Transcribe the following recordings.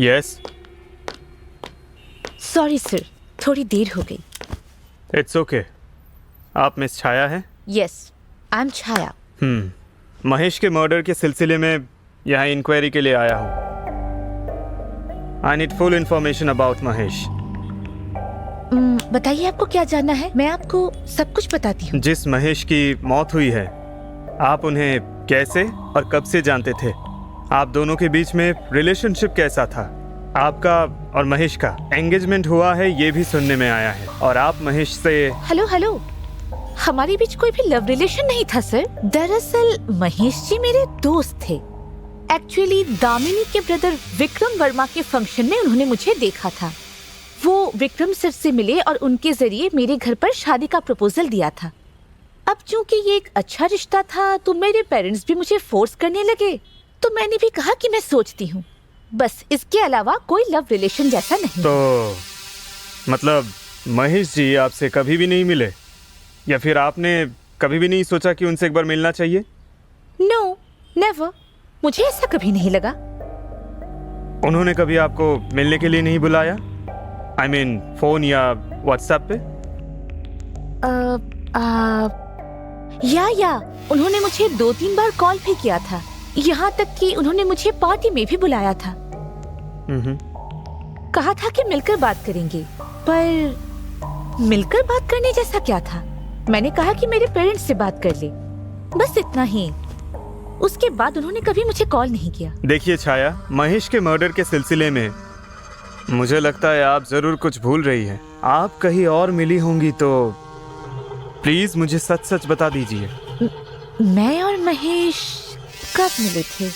Yes, sorry sir, थोड़ी देर हो गई। It's okay. आप मिस छाया हैं? यस, आई एम छाया। महेश के मर्डर के सिलसिले में यहाँ इंक्वायरी के लिए आया हूँ। I need full information about Mahesh. बताइए आपको क्या जानना है, मैं आपको सब कुछ बताती हूँ। जिस महेश की मौत हुई है, आप उन्हें कैसे और कब से जानते थे? आप दोनों के बीच में रिलेशनशिप कैसा था? आपका और महेश का एंगेजमेंट हुआ है ये भी सुनने में आया है, और आप महेश से हेलो, हमारे बीच कोई भी लव रिलेशन नहीं था सर। दरअसल महेश जी मेरे दोस्त थे। एक्चुअली दामिनी के ब्रदर विक्रम वर्मा के फंक्शन में उन्होंने मुझे देखा था। वो विक्रम सर से मिले और उनके जरिए मेरे घर पर शादी का प्रपोजल दिया था। अब चूंकि ये एक अच्छा रिश्ता था तो मेरे पेरेंट्स भी मुझे फोर्स करने लगे, तो मैंने भी कहा कि मैं सोचती हूँ। बस इसके अलावा कोई लव रिलेशन जैसा नहीं। तो मतलब महेश जी आपसे कभी भी नहीं मिले, या फिर आपने कभी भी नहीं सोचा कि उनसे एक बार मिलना चाहिए? No, never. मुझे ऐसा कभी नहीं लगा। उन्होंने कभी आपको मिलने के लिए नहीं बुलाया? आई मीन फोन या व्हाट्सएप पे? या उन्होंने मुझे 2-3 बार कॉल भी किया था। यहाँ तक कि उन्होंने मुझे पार्टी में भी बुलाया था। कहा था कि मिलकर बात करेंगे, पर मिलकर बात करने जैसा क्या था? मैंने कहा कि मेरे पेरेंट्स से बात कर ले, बस इतना ही। उसके बाद उन्होंने कभी मुझे कॉल नहीं किया। देखिए छाया, महेश के मर्डर के सिलसिले में मुझे लगता है आप जरूर कुछ भूल रही हैं। आप कहीं और मिली होंगी तो प्लीज मुझे सच सच बता दीजिए। मैं और महेश कब मिले थे?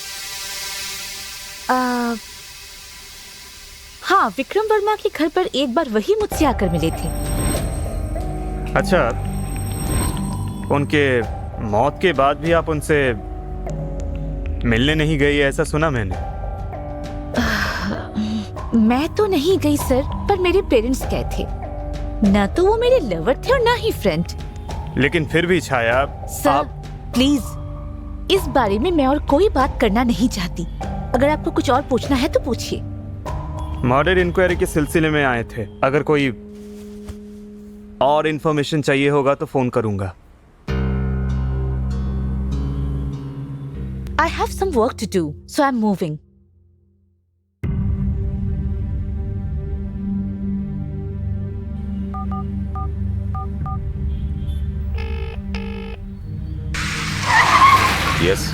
हाँ, विक्रम वर्मा के घर पर एक बार वही मुझसे आकर मिले थे। अच्छा, उनके मौत के बाद भी आप उनसे मिलने नहीं गई ऐसा सुना मैंने। मैं तो नहीं गई सर, पर मेरे पेरेंट्स गए थे। ना तो वो मेरे लवर थे और ना ही फ्रेंड। लेकिन फिर भी छाया, सर प्लीज, इस बारे में मैं और कोई बात करना नहीं चाहती। अगर आपको कुछ और पूछना है तो पूछिए। मर्डर इंक्वायरी के सिलसिले में आए थे। अगर कोई और इंफॉर्मेशन चाहिए होगा तो फोन करूंगा। I have some work to do, so I'm moving. Yes,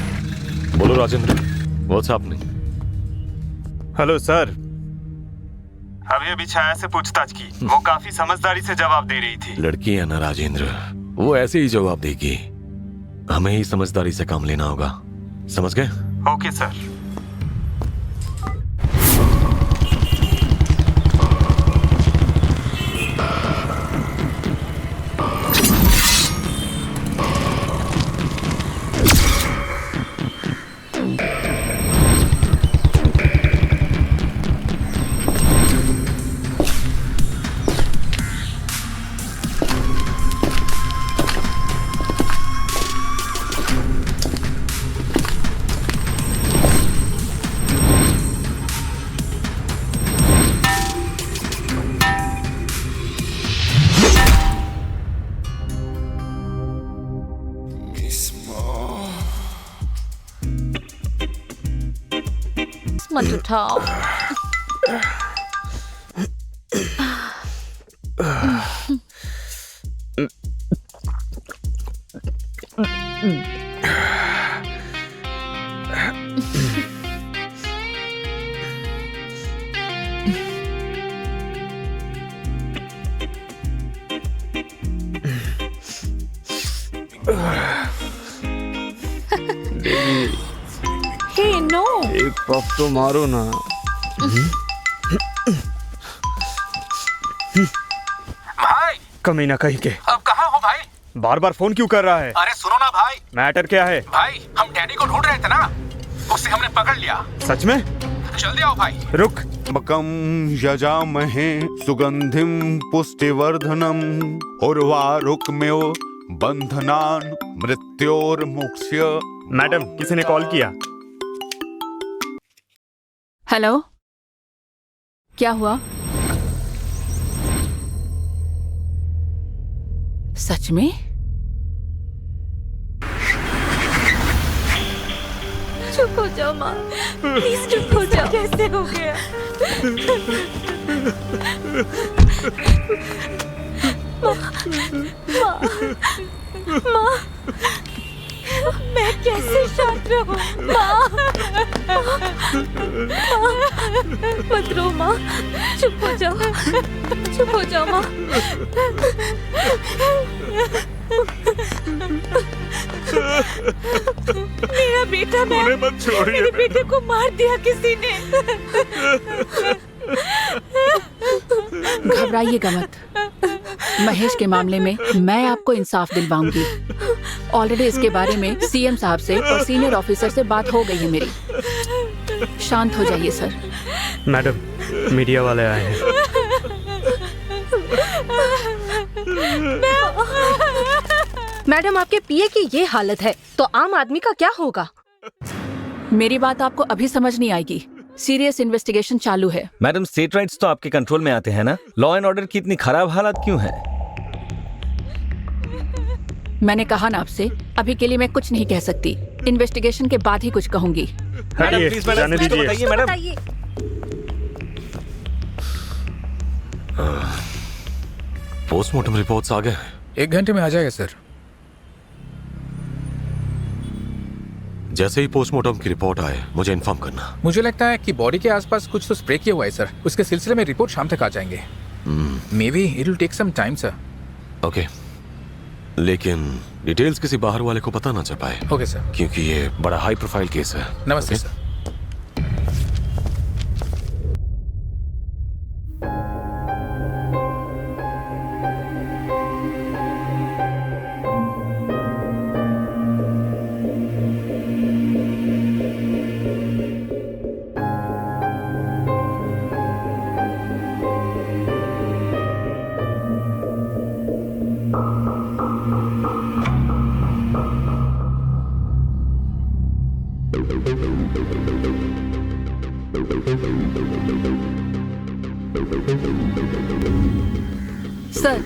बोलो Rajendra, what's happening? Hello sir, अभी छाया से पूछताछ की। वो काफी समझदारी से जवाब दे रही थी। लड़की है ना राजेंद्र, वो ऐसे ही जवाब देगी। हमें ही समझदारी से काम लेना होगा, समझ गए? Okay sir. मत उठाओ। हे नो, एक पफ तो मारो ना। भाई, कमीना कहीं के। अब कहाँ हो भाई? बार बार फोन क्यों कर रहा है? अरे सुनो ना भाई। मैटर क्या है? भाई, हम डैडी को ढूंढ रहे थे ना, उससे हमने पकड़ लिया। सच में? जल्दी आओ भाई। रुक। त्र्यंबकं यजामहे सुगंधिं पुष्टिवर्धनम् उर्वारुकमेव बंधनान् मृत्योर्मुक्ष्य। मैडम, किसी ने कॉल किया। हेलो, क्या हुआ? सच में? चुप हो जाओ माँ, प्लीज चुप हो जाओ। कैसे हो गया? माँ, मैं कैसे शांत रहूं? माँ, मत रो माँ, चुप हो जाओ, चुप हो जाओ माँ। मेरा बेटा, उन्हें मत छोड़िए। मेरे बेटे को मार दिया किसी ने। घबराइएगा मत। महेश के मामले में मैं आपको इंसाफ दिलवाऊंगी। ऑलरेडी इसके बारे में सीएम साहब से और सीनियर ऑफिसर से बात हो गई है मेरी। शांत हो जाइए सर। मैडम, मीडिया वाले आए हैं। मैडम, आपके पीए की ये हालत है तो आम आदमी का क्या होगा? मेरी बात आपको अभी समझ नहीं आएगी। सीरियस इन्वेस्टिगेशन चालू है। मैडम, स्टेट राइट्स तो आपके कंट्रोल में आते हैं ना? लॉ एंड ऑर्डर की इतनी खराब हालत क्यों है? मैंने कहा ना आपसे, अभी के लिए मैं कुछ नहीं कह सकती। इन्वेस्टिगेशन के बाद ही कुछ कहूंगी। मैडम हटिए, प्लीज, जाने मैडम दीजिए। बताइए मैडम। पोस्टमार्टम रिपोर्ट्स आ गए? 1 घंटे में आ जाएगा सर। जैसे ही पोस्टमार्टम की रिपोर्ट आए मुझे इन्फॉर्म करना। मुझे लगता है कि बॉडी के आसपास कुछ तो स्प्रे किया हुआ है सर। उसके सिलसिले में रिपोर्ट शाम तक आ जाएंगे। Maybe it will take some time sir. Okay, लेकिन डिटेल्स किसी बाहर वाले को पता ना चल पाए। Okay sir. क्योंकि ये बड़ा हाई प्रोफाइल केस है। नमस्ते Okay? सर। सर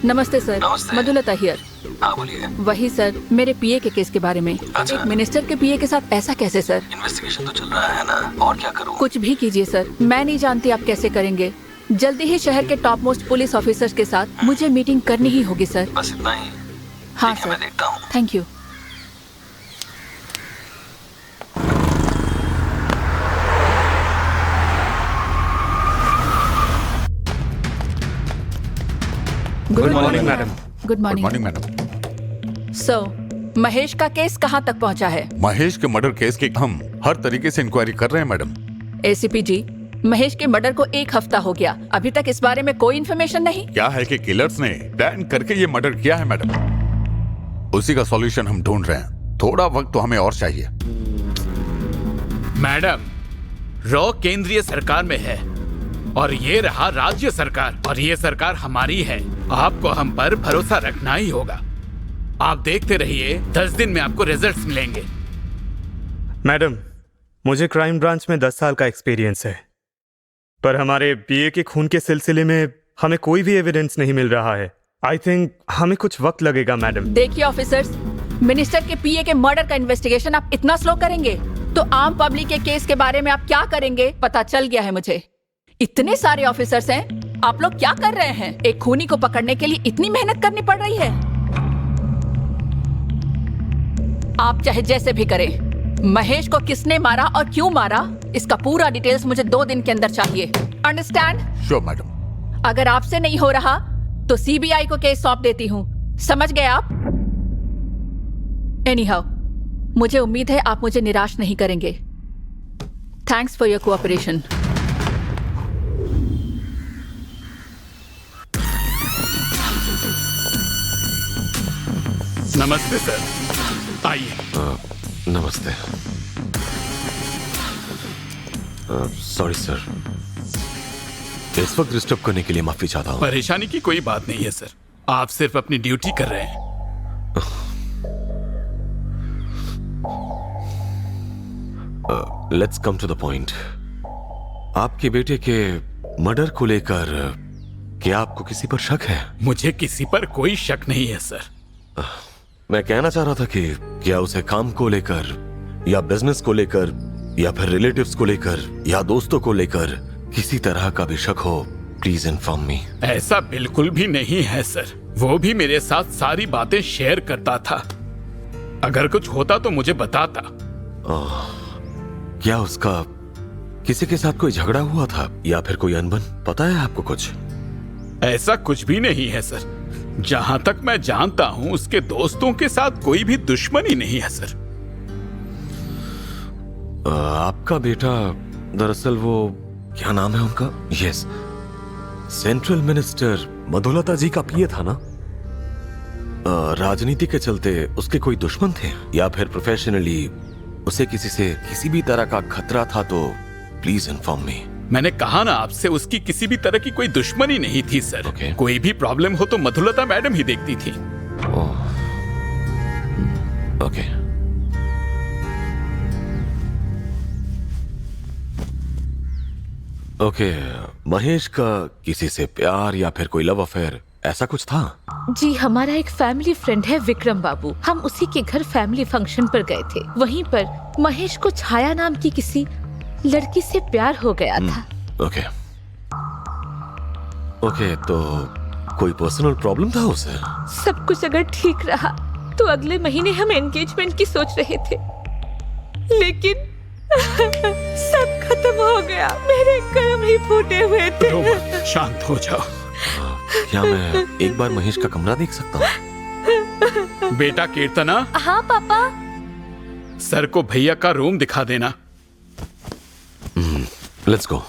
नमस्ते सर। मधुलता हियर। हाँ बोलिए। वही सर, मेरे पीए के केस के बारे में। अच्छा। एक मिनिस्टर के पीए के साथ ऐसा कैसे सर? इन्वेस्टिगेशन तो चल रहा है ना, और क्या करूँ? कुछ भी कीजिए सर, मैं नहीं जानती आप कैसे करेंगे। जल्दी ही शहर के टॉप मोस्ट पुलिस ऑफिसर्स के साथ मुझे मीटिंग करनी ही होगी सर। बस इतना ही? हाँ ठीक है, मैं सर, देखता हूँ। Thank you. Good morning madam. Good morning morning. Madam. So Mahesh का केस कहाँ तक पहुँचा है? महेश के मर्डर केस की हम हर तरीके से इंक्वायरी कर रहे हैं मैडम। एसीपी जी, महेश के मर्डर को 1 हफ्ता हो गया, अभी तक इस बारे में कोई इन्फॉर्मेशन नहीं। क्या है कि किलर्स ने प्लान करके ये मर्डर किया है मैडम। उसी का सॉल्यूशन हम ढूंढ रहे हैं। थोड़ा वक्त तो हमें और चाहिए। मैडम, रॉ केंद्रीय सरकार में है और ये रहा राज्य सरकार, और ये सरकार हमारी है। आपको हम पर भरोसा रखना ही होगा। आप देखते रहिए, 10 दिन में आपको रिजल्ट्स मिलेंगे। मैडम, मुझे क्राइम ब्रांच में 10 साल का एक्सपीरियंस है, पर हमारे पीए के खून के सिलसिले में हमें कोई भी एविडेंस नहीं मिल रहा है। आई थिंक हमें कुछ वक्त लगेगा मैडम। देखिए ऑफिसर्स, मिनिस्टर के पीए के मर्डर का इन्वेस्टिगेशन आप इतना स्लो करेंगे तो आम पब्लिक के केस के बारे में आप क्या करेंगे पता चल गया है मुझे। इतने सारे ऑफिसर्स हैं, आप लोग क्या कर रहे हैं? एक खूनी को पकड़ने के लिए इतनी मेहनत करनी पड़ रही है। आप चाहे जैसे भी करें, महेश को किसने मारा और क्यों मारा, इसका पूरा डिटेल्स मुझे 2 दिन के अंदर चाहिए। अंडरस्टैंड? Sure madam. अगर आपसे नहीं हो रहा तो सीबीआई को केस सौंप देती हूँ, समझ गए आप? एनीहाउ, मुझे उम्मीद है आप मुझे निराश नहीं करेंगे। Thanks for your cooperation. नमस्ते सर, आइए। नमस्ते। सॉरी सर, इस वक्त डिस्टर्ब करने के लिए माफी चाहता हूँ। परेशानी की कोई बात नहीं है सर, आप सिर्फ अपनी ड्यूटी कर रहे हैं। Let's come to the point. आपके बेटे के मर्डर को लेकर क्या आपको किसी पर शक है? मुझे किसी पर कोई शक नहीं है सर। मैं कहना चाह रहा था कि क्या उसे काम को लेकर या बिजनेस को लेकर या फिर रिलेटिव्स को लेकर या दोस्तों को लेकर किसी तरह का भी शक हो, प्लीज इन्फॉर्म मी। ऐसा बिल्कुल भी नहीं है सर। वो भी मेरे साथ सारी बातें शेयर करता था। अगर कुछ होता तो मुझे बताता। क्या उसका किसी के साथ कोई झगड़ा हुआ था या फिर कोई अनबन? पता है आपको कुछ? ऐसा कुछ भी नहीं है सर। जहां तक मैं जानता हूं उसके दोस्तों के साथ कोई भी दुश्मनी नहीं है सर। आपका बेटा दरअसल वो क्या नाम है उनका? यस, सेंट्रल मिनिस्टर मधुलता जी का पीए था ना? राजनीति के चलते उसके कोई दुश्मन थे या फिर प्रोफेशनली उसे किसी से किसी भी तरह का खतरा था? तो प्लीज इन्फॉर्म मी। मैंने कहा ना आपसे, उसकी किसी भी तरह की कोई दुश्मनी नहीं थी सर। कोई भी प्रॉब्लम हो तो मधुलता मैडम ही देखती थी। ओके। ओके, महेश का किसी से प्यार या फिर कोई लव अफेयर ऐसा कुछ था? जी, हमारा एक फैमिली फ्रेंड है विक्रम बाबू। हम उसी के घर फैमिली फंक्शन पर गए थे। वहीं पर महेश को छाया नाम की किसी लड़की से प्यार हो गया था। ओके ओके, तो कोई पर्सनल प्रॉब्लम था उसे? सब कुछ अगर ठीक रहा तो अगले महीने हम एंगेजमेंट की सोच रहे थे, लेकिन सब खत्म हो गया। मेरे कर्म ही फूटे हुए थे। शांत हो जाओ। क्या मैं एक बार महेश का कमरा देख सकता हूँ? बेटा कीर्तना। हाँ पापा। सर को भैया का रूम दिखा देना। Let's go.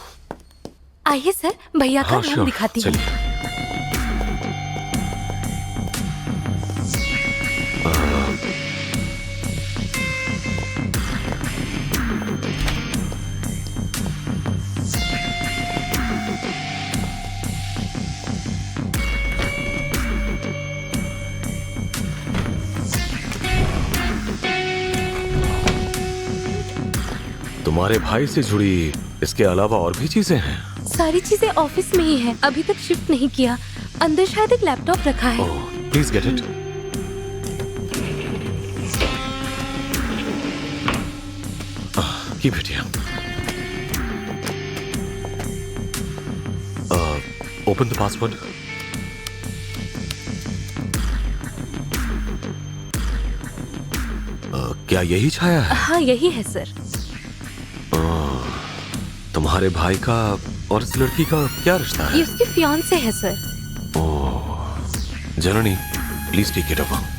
आइए सर, भैया का रूम दिखाती हूँ। तुम्हारे भाई से जुड़ी इसके अलावा और भी चीजें हैं? सारी चीजें ऑफिस में ही हैं। अभी तक शिफ्ट नहीं किया। अंदर शायद एक लैपटॉप रखा है। Please get it. Keep it here. Open the password. क्या यही छाया है? हाँ यही है सर। तुम्हारे भाई का और इस लड़की का क्या रिश्ता है? ये उसके फियांसे है sir. Oh, Janani please take it over.